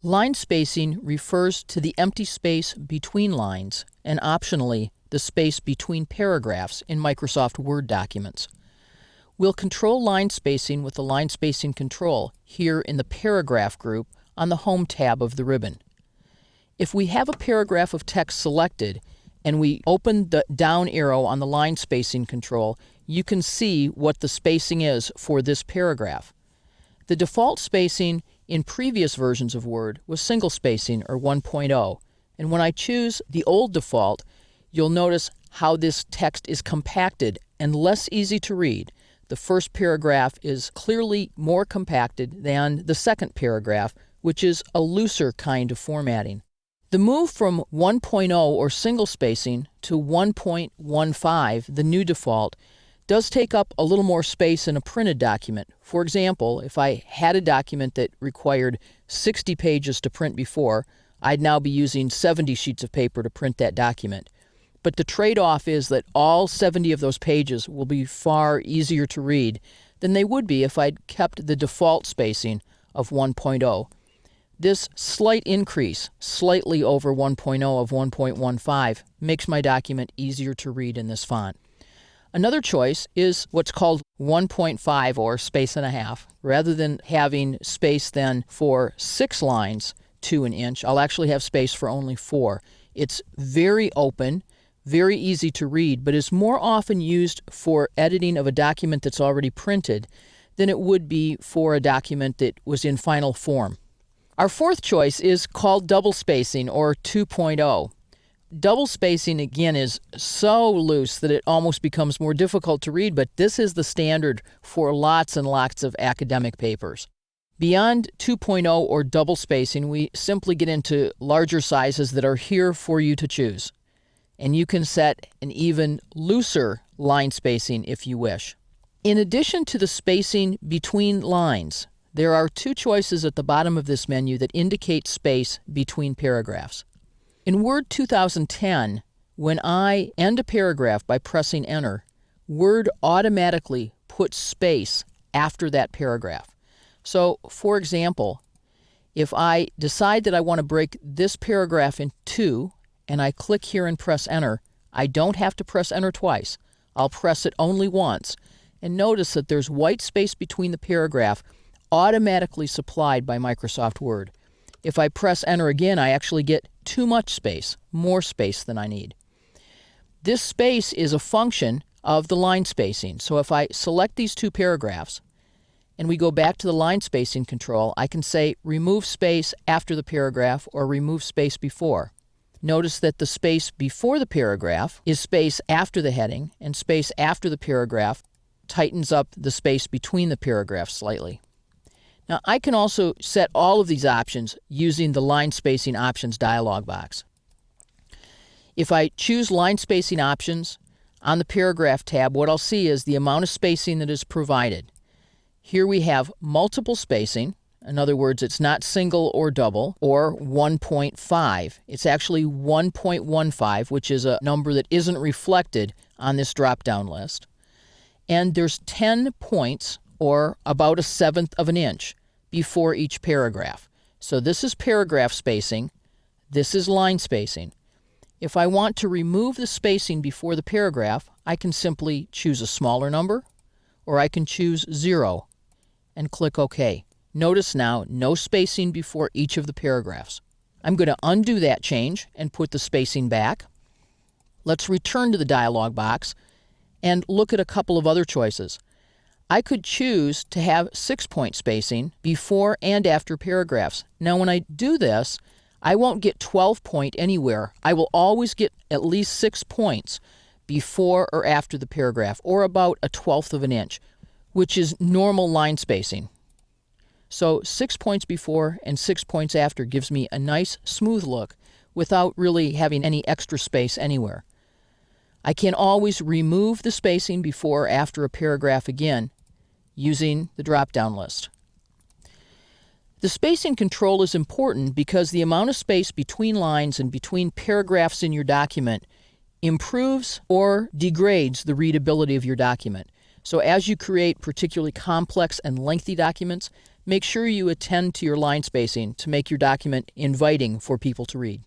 Line spacing refers to the empty space between lines and optionally the space between paragraphs in Microsoft Word documents. We'll control line spacing with the line spacing control here in the paragraph group on the Home tab of the ribbon. If we have a paragraph of text selected and we open the down arrow on the line spacing control, you can see what the spacing is for this paragraph. The default spacing in previous versions of Word was single spacing or 1.0, and when I choose the old default, you'll notice how this text is compacted and less easy to read. The first paragraph is clearly more compacted than the second paragraph, which is a looser kind of formatting. The move from 1.0 or single spacing to 1.15, the new default, does take up a little more space in a printed document. For example, if I had a document that required 60 pages to print before, I'd now be using 70 sheets of paper to print that document. But the trade-off is that all 70 of those pages will be far easier to read than they would be if I'd kept the default spacing of 1.0. This slight increase, slightly over 1.0 of 1.15, makes my document easier to read in this font. Another choice is what's called 1.5 or space and a half. Rather than having space then for 6 lines to an inch, I'll actually have space for only 4. It's very open, very easy to read, but is more often used for editing of a document that's already printed than it would be for a document that was in final form. Our fourth choice is called double spacing or 2.0. Double spacing, again, is so loose that it almost becomes more difficult to read, but this is the standard for lots and lots of academic papers. Beyond 2.0 or double spacing, we simply get into larger sizes that are here for you to choose. And you can set an even looser line spacing if you wish. In addition to the spacing between lines, there are 2 choices at the bottom of this menu that indicate space between paragraphs. In Word 2010, when I end a paragraph by pressing Enter, Word automatically puts space after that paragraph. So, for example, if I decide that I want to break this paragraph in 2, and I click here and press Enter, I don't have to press Enter twice. I'll press it only once. And notice that there's white space between the paragraph automatically supplied by Microsoft Word. If I press Enter again, I actually get too much space, more space than I need. This space is a function of the line spacing. So if I select these 2 paragraphs and we go back to the line spacing control, I can say remove space after the paragraph or remove space before. Notice that the space before the paragraph is space after the heading, and space after the paragraph tightens up the space between the paragraphs slightly. Now, I can also set all of these options using the Line Spacing Options dialog box. If I choose Line Spacing Options on the Paragraph tab, what I'll see is the amount of spacing that is provided. Here we have multiple spacing. In other words, it's not single or double, or 1.5. It's actually 1.15, which is a number that isn't reflected on this drop-down list. And there's 10 points, or about 1/7 of an inch, before each paragraph. So this is paragraph spacing. This is line spacing. If I want to remove the spacing before the paragraph, I can simply choose a smaller number, or I can choose 0 and click OK. Notice now, no spacing before each of the paragraphs. I'm going to undo that change and put the spacing back. Let's return to the dialog box and look at a couple of other choices. I could choose to have 6-point spacing before and after paragraphs. Now, when I do this, I won't get 12-point anywhere. I will always get at least 6 points before or after the paragraph, or about 1/12 of an inch, which is normal line spacing. So 6 points before and 6 points after gives me a nice smooth look without really having any extra space anywhere. I can always remove the spacing before or after a paragraph again using the drop-down list. The spacing control is important because the amount of space between lines and between paragraphs in your document improves or degrades the readability of your document. So as you create particularly complex and lengthy documents, Make sure you attend to your line spacing to make your document inviting for people to read.